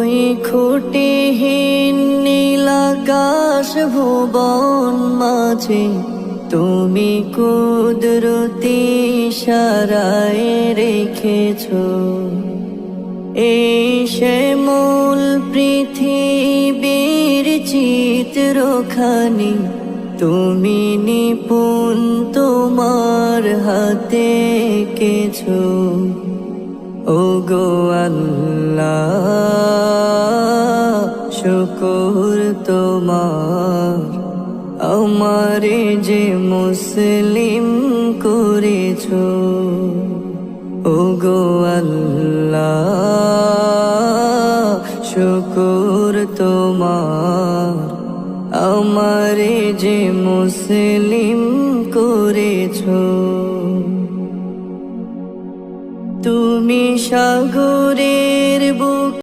ওই খুঁটিহীন নীলাকাশ ভুবন মাঝে তুমি কুদরতি ইশারায় রেখেছো এই শ্যামল পৃথিবীর চিত্রখানি তুমি নিপুণ তোমার হাতে এঁকেছো। ওগো আল্লাহ শুকর তোমার, আমারে যে মুসলিম করেছো। ওগো আল্লাহ শুকর তোমার, আমারে যে মুসলিম করেছো। তুমি সাগর